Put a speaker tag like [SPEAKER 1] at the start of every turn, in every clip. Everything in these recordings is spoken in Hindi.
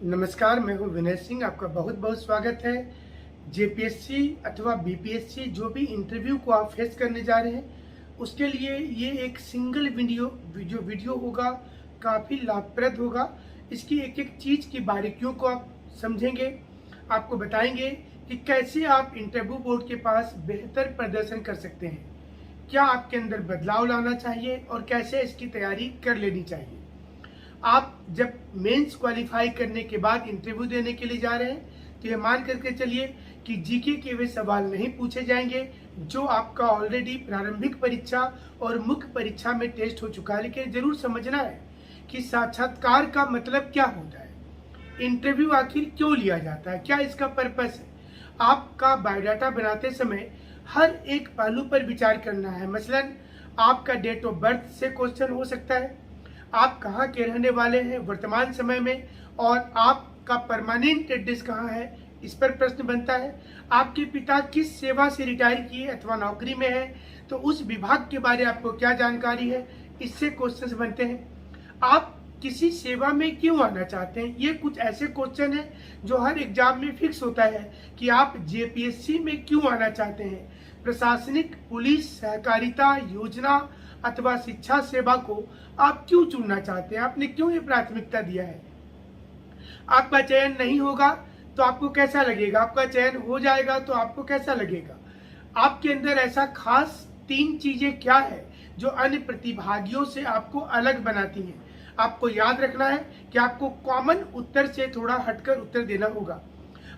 [SPEAKER 1] नमस्कार, मैं हूं विनय सिंह। आपका बहुत बहुत स्वागत है। जेपीएससी अथवा बीपीएससी जो भी इंटरव्यू को आप फेस करने जा रहे हैं उसके लिए ये एक सिंगल वीडियो होगा, काफ़ी लाभप्रद होगा। इसकी एक एक चीज़ की बारीकियों को आप समझेंगे। आपको बताएंगे कि कैसे आप इंटरव्यू बोर्ड के पास बेहतर प्रदर्शन कर सकते हैं, क्या आपके अंदर बदलाव लाना चाहिए और कैसे इसकी तैयारी कर लेनी चाहिए। आप जब मेंस क्वालिफाई करने के बाद इंटरव्यू देने के लिए जा रहे हैं तो ये मान करके चलिए कि जीके के वे सवाल नहीं पूछे जाएंगे जो आपका ऑलरेडी प्रारंभिक परीक्षा और मुख्य परीक्षा में टेस्ट हो चुका है। लेकिन जरूर समझना है कि साक्षात्कार का मतलब क्या होता है, इंटरव्यू आखिर क्यों लिया जाता है, क्या इसका पर्पस है। आपका बायोडाटा बनाते समय हर एक पहलू पर विचार करना है। मसलन आपका डेट ऑफ बर्थ से क्वेश्चन हो सकता है, आप कहाँ के रहने वाले हैं वर्तमान समय में, और आपका परमानेंट एड्रेस कहाँ है, इस पर प्रश्न बनता है। आपके पिता किस सेवा से रिटायर किए अथवा नौकरी में है तो उस विभाग के बारे में आपको क्या जानकारी है, इससे क्वेश्चन बनते हैं। आप किसी सेवा में क्यों आना चाहते हैं, ये कुछ ऐसे क्वेश्चन हैं जो हर एग्जाम में फिक्स होता है कि आप जेपीएससी में क्यों आना चाहते हैं। प्रशासनिक, पुलिस, सहकारिता, योजना अथवा शिक्षा सेवा को आप क्यों चुनना चाहते हैं, आपने क्यों ये प्राथमिकता दिया है। आपका चयन नहीं होगा तो आपको कैसा लगेगा, आपका चयन हो जाएगा तो आपको कैसा लगेगा। आपके अंदर ऐसा खास 3 चीजें क्या है जो अन्य प्रतिभागियों से आपको अलग बनाती हैं। आपको याद रखना है कि आपको कॉमन उत्तर से थोड़ा हटकर उत्तर देना होगा।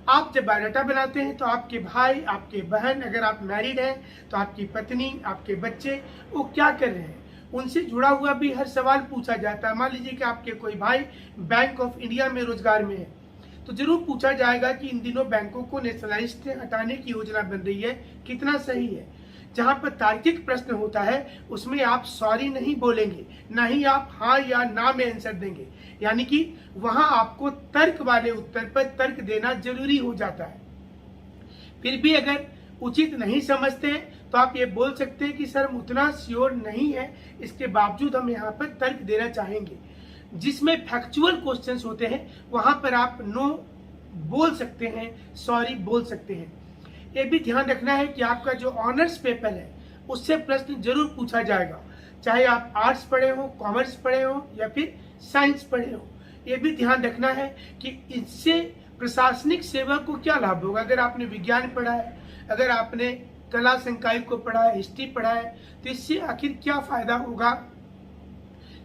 [SPEAKER 1] आप जब बायोडाटा बनाते हैं तो आपके भाई, आपके बहन, अगर आप मैरिड हैं तो आपकी पत्नी, आपके बच्चे वो क्या कर रहे हैं, उनसे जुड़ा हुआ भी हर सवाल पूछा जाता है। मान लीजिए कि आपके कोई भाई बैंक ऑफ इंडिया में रोजगार में है तो जरूर पूछा जाएगा कि इन दिनों बैंकों को नेशनलाइज से हटाने की योजना बन रही है, कितना सही है। जहां पर तार्किक प्रश्न होता है उसमें आप सॉरी नहीं बोलेंगे, ना ही आप हाँ या ना में आंसर देंगे, यानी कि वहां आपको तर्क वाले उत्तर पर तर्क देना जरूरी हो जाता है। फिर भी अगर उचित नहीं समझते हैं तो आप ये बोल सकते हैं कि सर हम उतना श्योर नहीं है, इसके बावजूद हम यहाँ पर तर्क देना चाहेंगे। जिसमें फैक्चुअल क्वेश्चंस होते हैं वहां पर आप नो बोल सकते हैं, सॉरी बोल सकते हैं। ये भी ध्यान रखना है कि आपका जो ऑनर्स पेपर है उससे प्रश्न जरूर पूछा जाएगा, चाहे आप आर्ट्स पढ़े हो, कॉमर्स पढ़े हो या फिर साइंस पढ़े हो। ये भी ध्यान रखना है कि इससे प्रशासनिक सेवा को क्या लाभ होगा। अगर आपने विज्ञान पढ़ा है, अगर आपने कला संकाय को पढ़ा है, हिस्ट्री पढ़ा है, तो इससे आखिर क्या फायदा होगा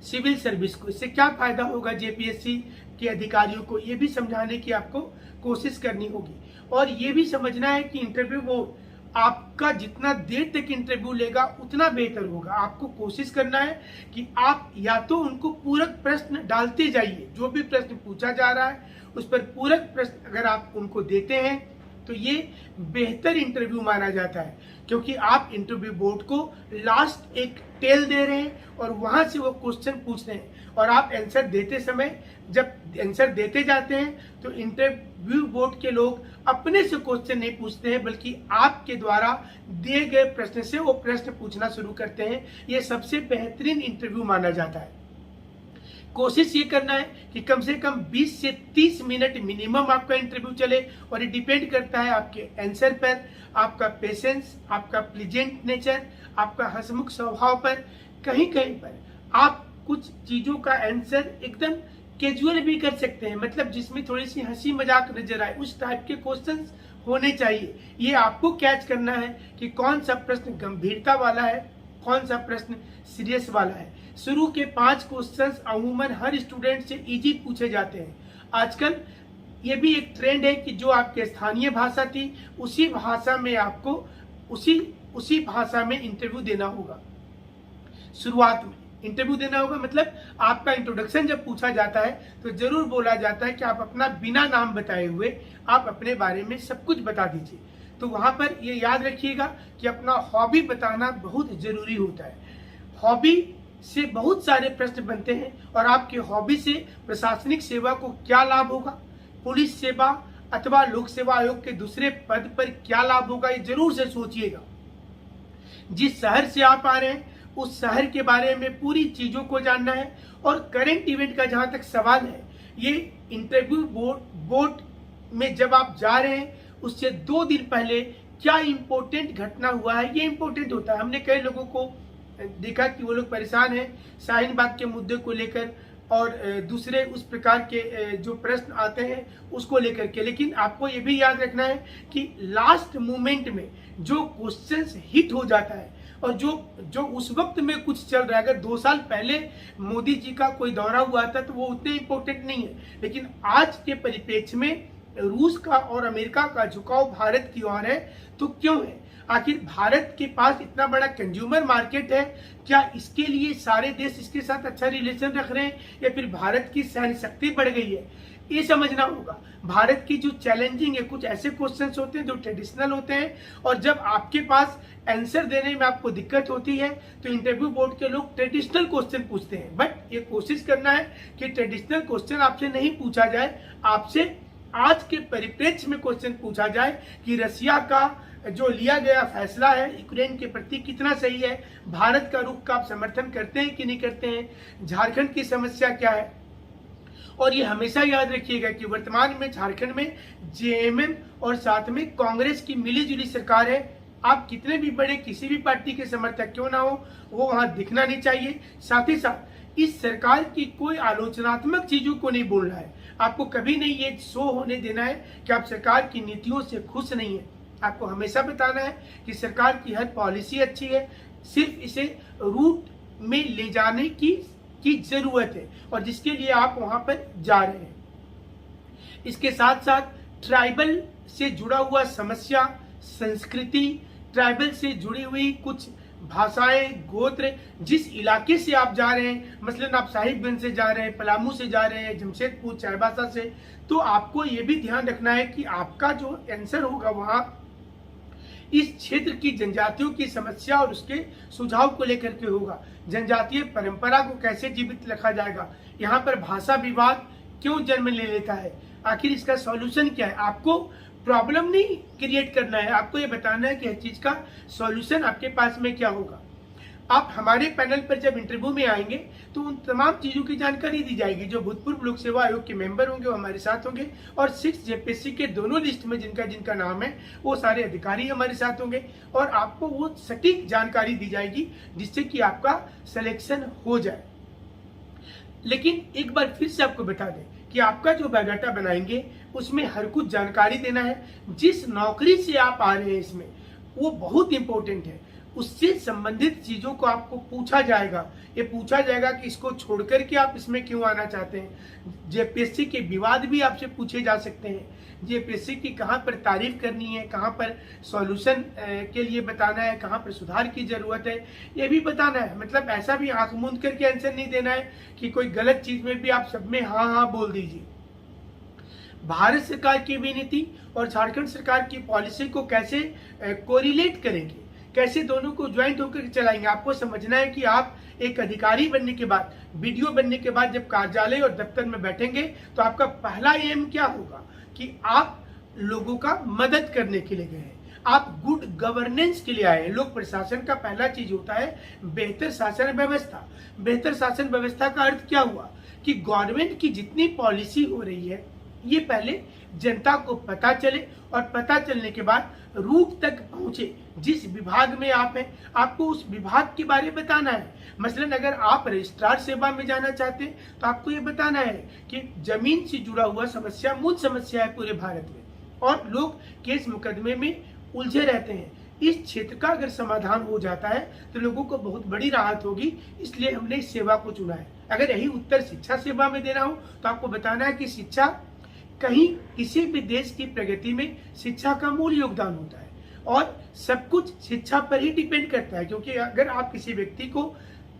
[SPEAKER 1] सिविल सर्विस को, इससे क्या फायदा होगा जेपीएससी के अधिकारियों को, ये भी समझाने की आपको कोशिश करनी होगी। और ये भी समझना है कि इंटरव्यू वो आपका जितना देर तक इंटरव्यू लेगा उतना बेहतर होगा। आपको कोशिश करना है कि आप या तो उनको पूरक प्रश्न डालते जाइए, जो भी प्रश्न पूछा जा रहा है उस पर पूरक प्रश्न अगर आप उनको देते हैं तो ये बेहतर इंटरव्यू माना जाता है, क्योंकि आप इंटरव्यू बोर्ड को लास्ट एक टेल दे रहे हैं और वहां से वो क्वेश्चन पूछ रहे हैं। और आप आंसर देते समय जब आंसर देते जाते हैं तो इंटरव्यू बोर्ड के लोग अपने से क्वेश्चन नहीं पूछते हैं बल्कि आपके द्वारा दिए गए प्रश्न से वो प्रश्न पूछना शुरू करते हैं। ये सबसे बेहतरीन इंटरव्यू माना जाता है। कोशिश ये करना है कि कम से कम 20 से 30 मिनट मिनिमम आपका इंटरव्यू चले, और ये डिपेंड करता है आपके आंसर पर, आपका पेशेंस, आपका प्लीजेंट नेचर, आपका हंसमुख स्वभाव पर। कहीं कहीं पर आप कुछ चीजों का आंसर एकदम कैजुअल भी कर सकते हैं, मतलब जिसमें थोड़ी सी हंसी मजाक नजर आए, उस टाइप के क्वेश्चंस होने चाहिए। ये आपको कैच करना है कि कौन सा प्रश्न गंभीरता वाला है, कौन सा प्रश्न सीरियस वाला है। शुरू के 5 क्वेश्चंस अमूमन हर स्टूडेंट से इजी पूछे जाते हैं। आजकल ये भी एक ट्रेंड है कि जो आपके स्थानीय भाषा थी उसी भाषा में आपको उसी भाषा में इंटरव्यू देना होगा। शुरुआत में इंटरव्यू देना होगा, मतलब आपका इंट्रोडक्शन जब पूछा जाता है तो जरूर बोला जाता है कि आप अपना बिना नाम बताए हुए आप अपने बारे में सब कुछ बता दीजिए। तो वहां पर ये याद रखिएगा कि अपना हॉबी बताना बहुत जरूरी होता है। हॉबी से बहुत सारे प्रश्न बनते हैं और आपके हॉबी से प्रशासनिक सेवा को क्या लाभ होगा, पुलिस सेवा अथवा लोक सेवा आयोग के दूसरे पद पर क्या लाभ होगा, ये जरूर से सोचिएगा। जिस शहर से आप आ रहे हैं उस शहर के बारे में पूरी चीजों को जानना है। और करंट इवेंट का जहां तक सवाल है, ये इंटरव्यू बोर्ड में जब आप जा रहे हैं उससे 2 दिन पहले क्या इंपॉर्टेंट घटना हुआ है, ये इंपॉर्टेंट होता है। हमने कई लोगों को देखा कि वो लोग परेशान हैं शाहीन बाग के मुद्दे को लेकर और दूसरे उस प्रकार के जो प्रश्न आते हैं उसको लेकर के, लेकिन आपको ये भी याद रखना है कि लास्ट मोमेंट में जो क्वेश्चंस हिट हो जाता है और जो उस वक्त में कुछ चल रहा है, अगर 2 साल पहले मोदी जी का कोई दौरा हुआ था तो वो उतने इंपॉर्टेंट नहीं है, लेकिन आज के परिप्रेक्ष्य में रूस का और अमेरिका का झुकाव भारत की ओर है। तो क्यों है? आखिर भारत के पास इतना बड़ा कंज्यूमर मार्केट है, क्या इसके लिए सारे देश इसके साथ अच्छा रिलेशन रख रहे हैं या फिर भारत की सहन शक्ति बढ़ गई है, ये समझना होगा। भारत की जो चैलेंजिंग है, कुछ ऐसे क्वेश्चंस होते हैं जो ट्रेडिशनल होते हैं और जब आपके पास आंसर देने में आपको दिक्कत होती है तो इंटरव्यू बोर्ड के लोग ट्रेडिशनल क्वेश्चन पूछते हैं। बट ये कोशिश करना है कि ट्रेडिशनल क्वेश्चन आपसे नहीं पूछा जाए, आपसे आज के परिप्रेक्ष्य में क्वेश्चन पूछा जाए कि रसिया का जो लिया गया फैसला है यूक्रेन के प्रति कितना सही है, भारत का रुख का आप समर्थन करते हैं कि नहीं करते हैं, झारखंड की समस्या क्या है। और ये हमेशा याद रखिएगा कि वर्तमान में झारखंड में जेएमएम और साथ में कांग्रेस की मिलीजुली सरकार है। आप कितने भी बड़े किसी भी पार्टी के समर्थक क्यों ना हो, वो वहां दिखना नहीं चाहिए। साथ ही साथ इस सरकार की कोई आलोचनात्मक चीजों को नहीं बोलना है। आपको कभी नहीं ये शो होने देना है कि आप सरकार की नीतियों से खुश नहीं है। आपको हमेशा बताना है कि सरकार की हर पॉलिसी अच्छी है, सिर्फ इसे रूट में ले जाने की जरूरत है और जिसके लिए आप वहां पर जा रहे हैं। इसके साथ साथ ट्राइबल से जुड़ा हुआ समस्या, संस्कृति, ट्राइबल से जुड़ी हुई कुछ भाषाएं, गोत्र, जिस इलाके से आप जा रहे हैं, मसलन आप साहिबगंज से जा रहे हैं, पलामू से जा रहे हैं, जमशेदपुर, चाईबासा से, तो आपको ये भी ध्यान रखना है कि आपका जो आंसर होगा वहां इस क्षेत्र की जनजातियों की समस्या और उसके सुझाव को लेकर के होगा। जनजातीय परंपरा को कैसे जीवित रखा जाएगा, यहाँ पर भाषा विवाद क्यों जन्म ले लेता है, आखिर इसका सॉल्यूशन क्या है। आपको प्रॉब्लम नहीं क्रिएट करना है, आपको ये बताना है कि हर चीज का सॉल्यूशन आपके पास में क्या होगा। आप हमारे पैनल पर जब इंटरव्यू में आएंगे तो उन तमाम चीजों की जानकारी दी जाएगी। जो भूतपूर्व लोक सेवा आयोग के मेंबर होंगे वो हमारे साथ होंगे और 6 जेपीएससी के दोनों लिस्ट में जिनका नाम है वो सारे अधिकारी हमारे साथ होंगे और आपको वो सटीक जानकारी दी जाएगी जिससे कि आपका सिलेक्शन हो जाए। लेकिन एक बार फिर से आपको बता दें कि आपका जो बायोडाटा बनाएंगे उसमें हर कुछ जानकारी देना है। जिस नौकरी से आप आ रहे हैं इसमें वो बहुत इंपॉर्टेंट है, उससे संबंधित चीजों को आपको पूछा जाएगा। ये पूछा जाएगा कि इसको छोड़कर के आप इसमें क्यों आना चाहते हैं। जेपीएससी के विवाद भी आपसे पूछे जा सकते हैं, जेपीएससी की कहाँ पर तारीफ करनी है, कहाँ पर सॉल्यूशन के लिए बताना है, कहाँ पर सुधार की जरूरत है, ये भी बताना है। मतलब ऐसा भी आंख मूंद करके आंसर नहीं देना है कि कोई गलत चीज में भी आप सब में हाँ हाँ बोल दीजिए। भारत सरकार की भी नीति और झारखंड सरकार की पॉलिसी को कैसे कोरिलेट करेंगे, कैसे दोनों को ज्वाइंट होकर चलाएंगे। आपको समझना है कि आप एक अधिकारी बनने के बाद, वीडियो बनने के बाद जब कार्यालय और दफ्तर में बैठेंगे तो आपका पहला एम क्या होगा कि आप लोगों का मदद करने के लिए गए हैं, आप गुड गवर्नेंस के लिए आए हैं। लोक प्रशासन का पहला चीज होता है बेहतर शासन व्यवस्था। बेहतर शासन व्यवस्था का अर्थ क्या हुआ कि गवर्नमेंट की जितनी पॉलिसी हो रही है ये पहले जनता को पता चले और पता चलने के बाद रूट तक पहुंचे। जिस विभाग में आप हैं आपको उस विभाग के बारे में बताना है। मसलन अगर आप रजिस्ट्रार सेवा में जाना चाहते हैं तो आपको ये बताना है कि जमीन से जुड़ा हुआ समस्या मूल समस्या है पूरे भारत में और लोग केस मुकदमे में उलझे रहते हैं। इस क्षेत्र का अगर समाधान हो जाता है तो लोगों को बहुत बड़ी राहत होगी, इसलिए हमने इस सेवा को चुना है। अगर यही उत्तर शिक्षा सेवा में देना हो तो आपको बताना है कि शिक्षा कहीं किसी भी देश की प्रगति में शिक्षा का मूल योगदान होता है और सब कुछ शिक्षा पर ही डिपेंड करता है। क्योंकि अगर आप किसी व्यक्ति को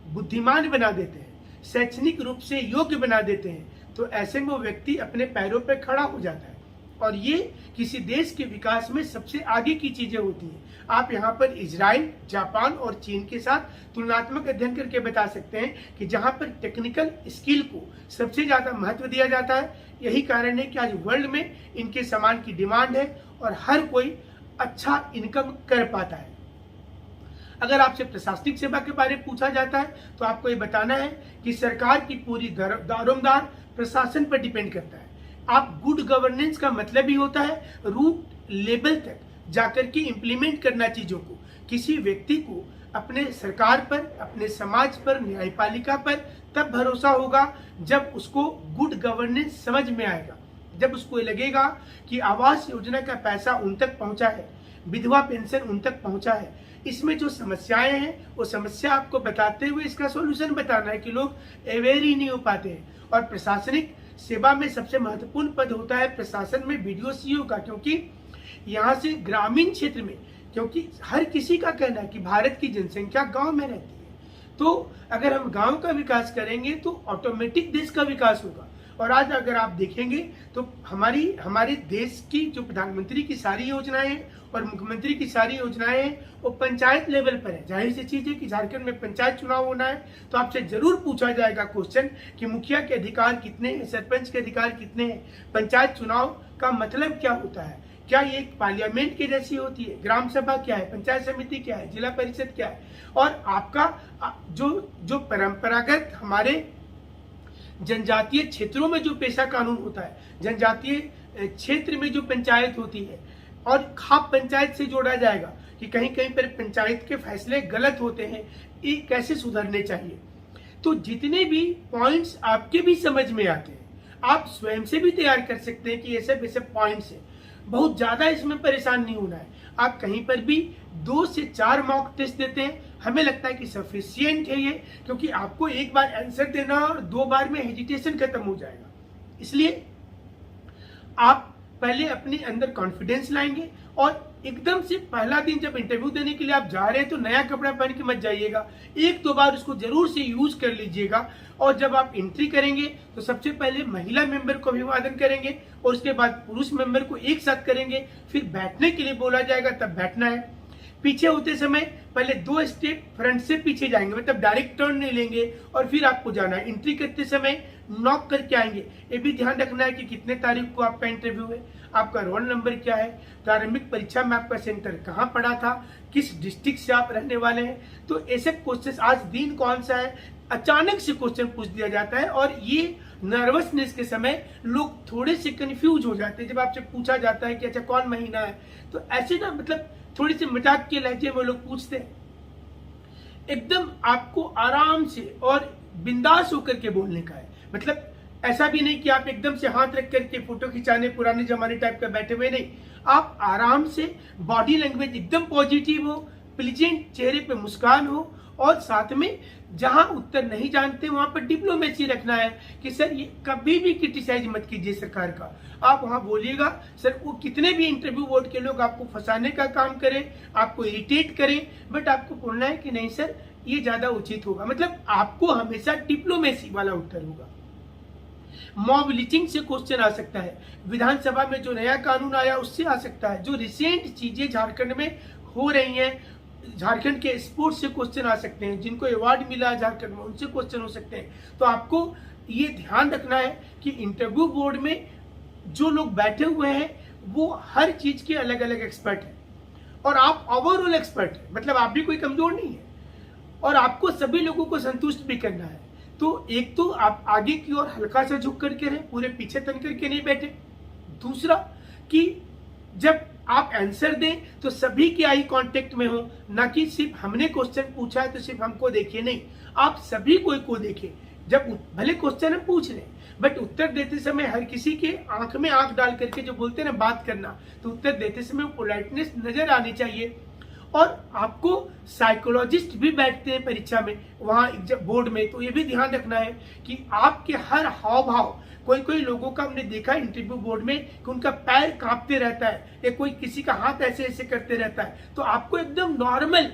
[SPEAKER 1] बुद्धिमान बना देते हैं, शैक्षणिक रूप से योग्य बना देते हैं तो ऐसे में वो व्यक्ति अपने पैरों पर खड़ा हो जाता है और ये किसी देश के विकास में सबसे आगे की चीजें होती हैं। आप यहाँ पर इजराइल, जापान और चीन के साथ तुलनात्मक अध्ययन करके बता सकते हैं कि जहाँ पर टेक्निकल स्किल को सबसे ज्यादा महत्व दिया जाता है, यही कारण है कि आज वर्ल्ड में इनके सामान की डिमांड है और हर कोई अच्छा इनकम कर पाता है। अगर आपसे प्रशासनिक सेवा के बारे में पूछा जाता है तो आपको ये बताना है कि सरकार की पूरी दारोमदार प्रशासन पर डिपेंड करता है। आप गुड गवर्नेंस का मतलब ही होता है रूट लेवल तक जाकर के इम्प्लीमेंट करना चीजों को। किसी व्यक्ति को अपने सरकार पर, अपने समाज पर, न्यायपालिका पर तब भरोसा होगा जब उसको गुड गवर्नेंस समझ में आएगा, जब उसको लगेगा कि आवास योजना का पैसा उन तक पहुंचा है, विधवा पेंशन उन तक पहुंचा है। इसमें जो समस्याएं हैं वो समस्या आपको बताते हुए इसका सॉल्यूशन बताना है कि लोग अवेयर ही नहीं हो पाते हैं। और प्रशासनिक सेवा में सबसे महत्वपूर्ण पद होता है प्रशासन में BDO CO का, क्योंकि यहाँ से ग्रामीण क्षेत्र में, क्योंकि हर किसी का कहना है कि भारत की जनसंख्या गांव में रहती है, तो अगर हम गांव का विकास करेंगे तो ऑटोमेटिक देश का विकास होगा। और आज अगर आप देखेंगे तो हमारे देश की जो प्रधानमंत्री की सारी योजनाएं हैं और मुख्यमंत्री की सारी योजनाएं हैं वो पंचायत लेवल पर है। जाहिर सी चीज है कि झारखंड में पंचायत चुनाव होना है तो आपसे जरूर पूछा जाएगा क्वेश्चन कि मुखिया के अधिकार कितने हैं, सरपंच के अधिकार कितने हैं, पंचायत चुनाव का मतलब क्या होता है, क्या ये एक पार्लियामेंट के जैसी होती है, ग्राम सभा क्या है, पंचायत समिति क्या है, जिला परिषद क्या है। और आपका जो परंपरागत हमारे जनजातीय क्षेत्रों में जो पेशा कानून होता है, जनजातीय क्षेत्र में जो पंचायत होती है, और खाप पंचायत से जोड़ा जाएगा कि कहीं कहीं पर पंचायत के फैसले गलत होते हैं, ये कैसे सुधरने चाहिए। तो जितने भी पॉइंट्स आपके भी समझ में आते हैं आप स्वयं से भी तैयार कर सकते हैं कि ये सब पॉइंट्स है। बहुत ज्यादा इसमें परेशान नहीं होना है। आप कहीं पर भी 2 से 4 मॉक टेस्ट देते हैं, हमें लगता है कि सफिशिएंट है ये, क्योंकि आपको एक बार आंसर देना और 2 बार में हेजिटेशन खत्म हो जाएगा। इसलिए आप पहले अपने अंदर कॉन्फिडेंस लाएंगे और एकदम से पहला दिन जब इंटरव्यू देने के लिए आप जा रहे हैं तो नया कपड़ा पहन के मत जाइएगा, 1-2 बार उसको जरूर से यूज कर लीजिएगा। और जब आप एंट्री करेंगे तो सबसे पहले महिला मेंबर को अभिवादन करेंगे और उसके बाद पुरुष मेंबर को एक साथ करेंगे, फिर बैठने के लिए बोला जाएगा तब बैठना है। पीछे होते समय पहले 2 स्टेप फ्रंट से पीछे जाएंगे, मतलब डायरेक्ट टर्न नहीं लेंगे और फिर आपको जाना है। एंट्री करते समय नॉक करके आएंगे। ये भी ध्यान रखना है कि कितने तारीख को आपका इंटरव्यू है, आपका रोल नंबर क्या है, प्रारंभिक परीक्षा में आपका सेंटर कहाँ पड़ा था, किस डिस्ट्रिक्ट से आप रहने वाले हैं। तो ऐसे क्वेश्चन, आज दिन कौन सा है, अचानक से क्वेश्चन पूछ दिया जाता है और ये नर्वसनेस के समय लोग थोड़े से कंफ्यूज हो जाते हैं। जब आपसे पूछा जाता है कि अच्छा कौन महीना है, तो ऐसे ना मतलब थोड़ी सी मजाक के लहजे में लोग पूछते हैं। एकदम आपको आराम से और बिंदास होकर के बोलने का है, मतलब ऐसा भी नहीं कि आप एकदम से हाथ रख करके फोटो खिंचाने पुराने जमाने टाइप का बैठे हुए, नहीं, आप आराम से, बॉडी लैंग्वेज एकदम पॉजिटिव हो, प्लीजेंट, चेहरे पे मुस्कान हो, और साथ में जहां उत्तर नहीं जानते वहां पर डिप्लोमेसी रखना है कि सर ये कभी भी क्रिटिसाइज मत कीजिए सरकार का। आप वहां बोलिएगा सर, वो कितने भी इंटरव्यू बोर्ड के लोग आपको फंसाने का काम करें, आपको इरिटेट करें, बट आपको बोलना है कि नहीं सर ये ज्यादा उचित होगा। मतलब आपको हमेशा डिप्लोमेसी वाला उत्तर होगा। मॉब लिचिंग से क्वेश्चन आ सकता है, विधानसभा में जो नया कानून आया उससे आ सकता है, जो रिसेंट चीजें झारखंड में हो रही हैं, झारखंड के स्पोर्ट्स से क्वेश्चन आ सकते हैं, जिनको अवार्ड मिला है झारखंड में उनसे क्वेश्चन हो सकते हैं। तो आपको ये ध्यान रखना है कि इंटरव्यू बोर्ड में जो लोग बैठे हुए हैं वो हर चीज के अलग अलग एक्सपर्ट हैं और आप ओवरऑल एक्सपर्ट हैं, मतलब आप भी कोई कमजोर नहीं है और आपको सभी लोगों को संतुष्ट भी करना है। तो एक तो आप आगे की ओर हल्का सा झुक करके रहे, पूरे पीछे तन करके नहीं बैठे। दूसरा कि जब आप आंसर दें तो सभी के आई कांटेक्ट में हो, ना कि सिर्फ हमने क्वेश्चन पूछा है तो सिर्फ हमको देखिए, नहीं, आप सभी को देखें। जब भले क्वेश्चन हम पूछ लें बट उत्तर देते समय हर किसी के आंख में आंख डाल करके जो बोलते हैं ना बात करना, तो उत्तर देते समय पोलाइटनेस नजर आनी चाहिए। और आपको साइकोलॉजिस्ट भी बैठते हैं परीक्षा में, वहां बोर्ड में, तो ये भी ध्यान रखना है कि आपके हर हाव भाव, कोई लोगों का हमने देखा इंटरव्यू बोर्ड में कि उनका पैर कांपते रहता है या कोई किसी का हाथ ऐसे ऐसे करते रहता है, तो आपको एकदम नॉर्मल,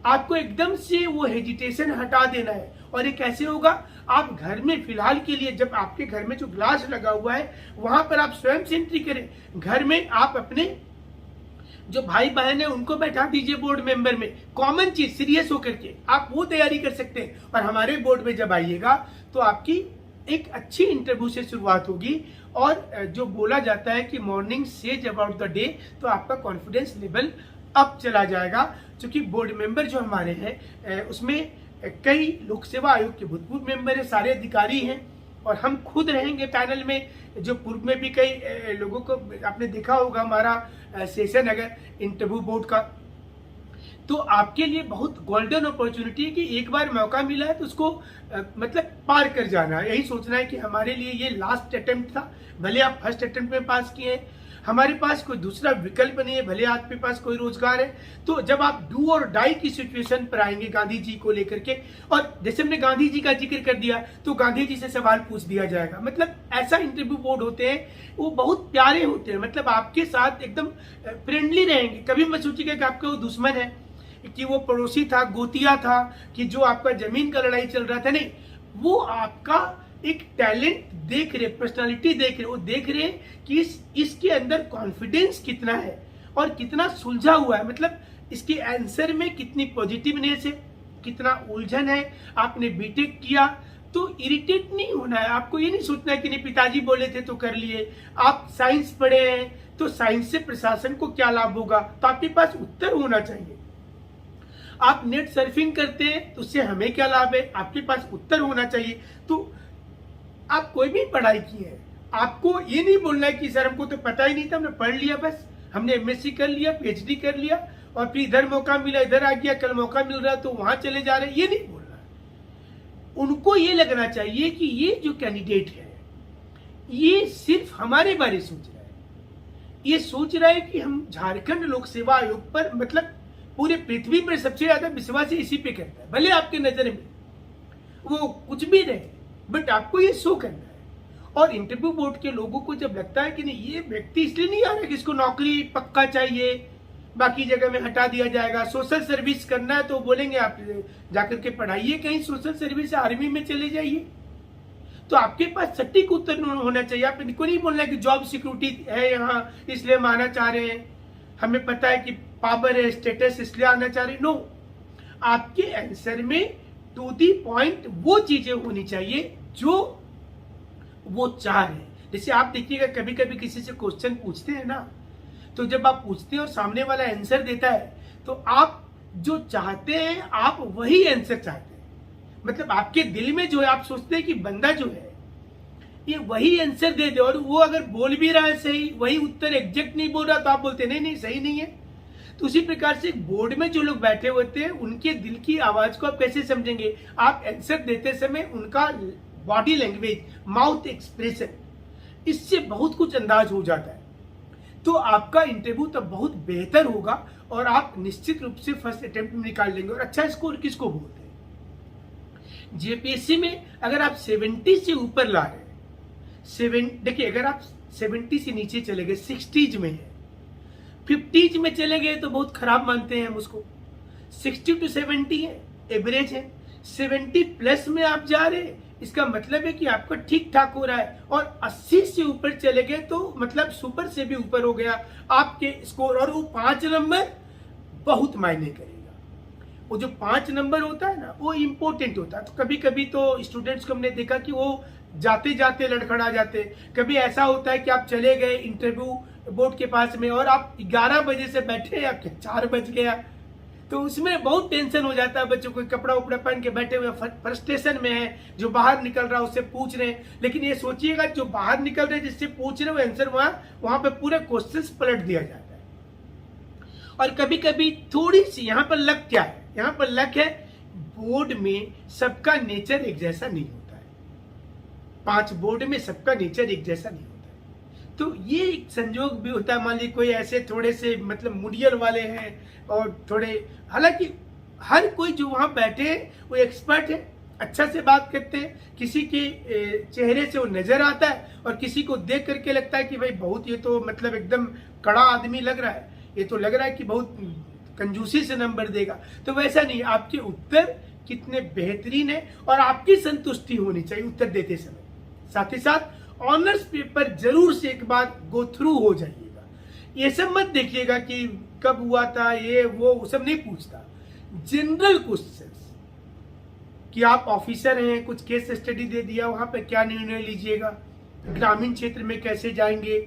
[SPEAKER 1] आपको एकदम से वो हेजिटेशन हटा देना है। और ये कैसे होगा, आप घर में फिलहाल के लिए जब आपके घर में जो ग्लास लगा हुआ है वहां पर आप स्वयं से एंट्री करें। घर में आप अपने जो भाई बहन है उनको बैठा दीजिए बोर्ड मेंबर में, कॉमन चीज सीरियस होकर के आप वो तैयारी कर सकते हैं। और हमारे बोर्ड में जब आइएगा तो आपकी एक अच्छी इंटरव्यू से शुरुआत होगी। और जो बोला जाता है कि morning says about the day, तो आपका कॉन्फिडेंस लेवल अप चला जाएगा। क्योंकि बोर्ड मेंबर जो हमारे हैं उसमें कई लोक सेवा आयोग के भूतपूर्व मेंबर है, सारे अधिकारी हैं और हम खुद रहेंगे पैनल में। जो पूर्व में भी कई लोगों को आपने देखा होगा हमारा सेशन अगर इंटरव्यू बोर्ड का, तो आपके लिए बहुत गोल्डन अपॉर्चुनिटी है कि एक बार मौका मिला है तो उसको मतलब पार कर जाना है। यही सोचना है कि हमारे लिए ये लास्ट अटेम्प्ट था, भले आप फर्स्ट अटेम्प्ट में पास किए हैं, हमारे पास कोई दूसरा विकल्प नहीं है, भले आपके पास कोई रोजगार है। तो जब आप डू और डाई की सिचुएशन पर आएंगे गांधी जी को लेकर के, और जैसे हमने गांधी जी का जिक्र कर दिया तो गांधी जी से सवाल पूछ दिया जाएगा। मतलब ऐसा इंटरव्यू बोर्ड होते हैं, वो बहुत प्यारे होते हैं, मतलब आपके साथ एकदम फ्रेंडली रहेंगे। कभी मत सोचिएगा कि आपका वो दुश्मन है, कि वो पड़ोसी था, गोतिया था, कि जो आपका जमीन का लड़ाई चल रहा था। नहीं, वो आपका एक टैलेंट देख रहे, पर्सनालिटी देख रहे, वो देख रहे कि इसके अंदर कॉन्फिडेंस कितना है और कितना सुलझा हुआ है, मतलब इसके आंसर में कितनी पॉजिटिवनेस है, कितना उलझन है। आपने बीटेक किया तो इरिटेट नहीं होना है, आपको ये नहीं सोचना है कि नहीं पिताजी बोले थे तो कर लिए। आप साइंस पढ़े हैं तो साइंस से प्रशासन को क्या लाभ होगा, तो आपके पास उत्तर होना चाहिए। आप नेट सर्फिंग करते हैं तो उससे हमें क्या लाभ है, आपके पास उत्तर होना चाहिए। तो आप कोई भी पढ़ाई की है, आपको ये नहीं बोलना है कि सर हमको तो पता ही नहीं था, हमने पढ़ लिया, बस हमने एमएससी कर लिया, पीएचडी कर लिया और फिर इधर मौका मिला इधर आ गया, कल मौका मिल रहा है तो वहां चले जा रहे हैं, ये नहीं बोलना है। उनको ये लगना चाहिए कि ये जो कैंडिडेट है ये सिर्फ हमारे बारे में सोच रहा है, ये सोच रहा है कि हम झारखंड लोक सेवा आयोग पर, मतलब पूरे पृथ्वी पर सबसे ज्यादा विश्वास इसी पे करता है। भले आपके नजर में वो कुछ भी रहे, बट आपको ये शो करना है। और इंटरव्यू बोर्ड के लोगों को जब लगता है कि नहीं ये व्यक्ति इसलिए नहीं आ रहा कि इसको नौकरी पक्का चाहिए, बाकी जगह में हटा दिया जाएगा, सोशल सर्विस करना है तो बोलेंगे आप जाकर के पढ़ाइए कहीं सोशल सर्विस, आर्मी में चले जाइए। तो आपके पास सटीक उत्तर होना चाहिए। आप इनको नहीं बोलना कि जॉब सिक्योरिटी है यहाँ इसलिए हम आना चाह रहे हैं, हमें पता है कि पावर है, स्टेटस इसलिए आना चाह रहे। नो, आपके आंसर में टू दी पॉइंट वो चीजें होनी चाहिए जो वो चाह रहे हैं। जैसे आप देखिएगा कभी कभी किसी से क्वेश्चन पूछते हैं ना, तो जब आप पूछते हैं और सामने वाला आंसर देता है तो आप जो चाहते हैं आप वही आंसर चाहते हैं। मतलब आपके दिल में जो है आप सोचते हैं कि बंदा जो है ये वही आंसर दे दे, और वो अगर बोल भी रहा है सही, वही उत्तर एग्जैक्ट नहीं बोल रहा तो आप बोलते नहीं नहीं सही नहीं है। तो उसी प्रकार से बोर्ड में जो लोग बैठे होते हैं उनके दिल की आवाज को आप कैसे समझेंगे? आप आंसर देते समय उनका बॉडी लैंग्वेज, माउथ एक्सप्रेशन, इससे बहुत कुछ अंदाज हो जाता है। तो आपका इंटरव्यू तब बहुत बेहतर होगा और आप निश्चित रूप से फर्स्ट अटेम्प्ट में निकाल लेंगे। और अच्छा स्कोर किसको बोलते हैं? जेपीएससी में अगर आप 70 से ऊपर ला रहे हैं, देखिए अगर आप 70 से नीचे चले गए, 60s में है, 50s में चले गए तो बहुत खराब मानते हैं हम उसको। 60 to 70 है, एवरेज है। 70 प्लस में आप जा रहे हैं, इसका मतलब है कि आपका ठीक ठाक हो रहा है। और 80 से ऊपर चले गए तो मतलब सुपर से भी ऊपर हो गया आपके स्कोर। और वो 5 नंबर बहुत मायने करेगा। वो जो 5 नंबर होता है ना, वो इम्पोर्टेंट होता है। तो कभी कभी तो स्टूडेंट्स को हमने देखा कि वो जाते जाते लड़खड़ा जाते। कभी ऐसा होता है कि आप चले गए इंटरव्यू बोर्ड के पास में और आप 11 बजे से बैठे, आपके 4 बज गया, तो उसमें बहुत टेंशन हो जाता है। बच्चों को कपड़ा उपड़ा पहन के बैठे हुए फ्रस्ट्रेशन में है, जो बाहर निकल रहा है उससे पूछ रहे हैं। लेकिन ये सोचिएगा जो बाहर निकल रहे जिससे पूछ रहे हो आंसर वहां पे पूरे क्वेश्चंस पलट दिया जाता है। और कभी कभी थोड़ी सी यहाँ पर लक क्या है, यहाँ पर लक है, बोर्ड में सबका नेचर एक जैसा नहीं होता है। 5 बोर्ड में सबका नेचर एक जैसा नहीं होता है। तो ये एक संजोग भी होता है। मान लीजिए कोई ऐसे थोड़े से मतलब मुडियल वाले हैं और थोड़े, हालांकि हर कोई जो वहां बैठे हैं वो एक्सपर्ट है, अच्छा से बात करते हैं, किसी के चेहरे से वो नजर आता है और किसी को देख करके लगता है कि भाई बहुत ये तो मतलब एकदम कड़ा आदमी लग रहा है, ये तो लग रहा है कि बहुत कंजूसी से नंबर देगा। तो वैसा नहीं, आपके उत्तर कितने बेहतरीन है और आपकी संतुष्टि होनी चाहिए उत्तर देते समय। साथ ही साथ ऑनर्स पेपर जरूर से एक बार गो थ्रू हो जाइएगा। ये सब मत देखिएगा कि कब हुआ था, ये वो सब नहीं पूछता। जनरल क्वेश्चंस कि आप ऑफिसर हैं, कुछ केस स्टडी दे दिया, वहां पे क्या निर्णय लीजिएगा, ग्रामीण क्षेत्र में कैसे जाएंगे,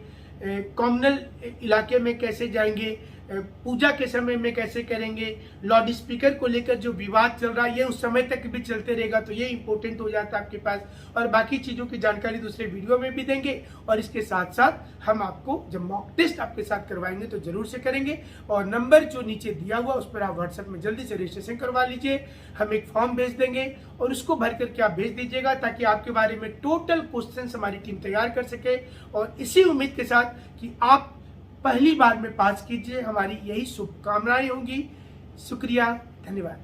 [SPEAKER 1] कॉम्युनल इलाके में कैसे जाएंगे, पूजा के समय में कैसे करेंगे, लाउड स्पीकर को लेकर जो विवाद चल रहा है ये उस समय तक भी चलते रहेगा, तो ये इंपॉर्टेंट हो जाता है आपके पास। और बाकी चीज़ों की जानकारी दूसरे वीडियो में भी देंगे, और इसके साथ साथ हम आपको जब मॉक टेस्ट आपके साथ करवाएंगे तो जरूर से करेंगे। और नंबर जो नीचे दिया हुआ उस पर आप व्हाट्सएप में जल्दी से रजिस्ट्रेशन करवा लीजिए। हम एक फॉर्म भेज देंगे और उसको भर करके आप भेज दीजिएगा, ताकि आपके बारे में टोटल क्वेश्चन हमारी टीम तैयार कर सके। और इसी उम्मीद के साथ कि आप पहली बार में पास कीजिए, हमारी यही शुभकामनाएं होंगी। शुक्रिया, धन्यवाद।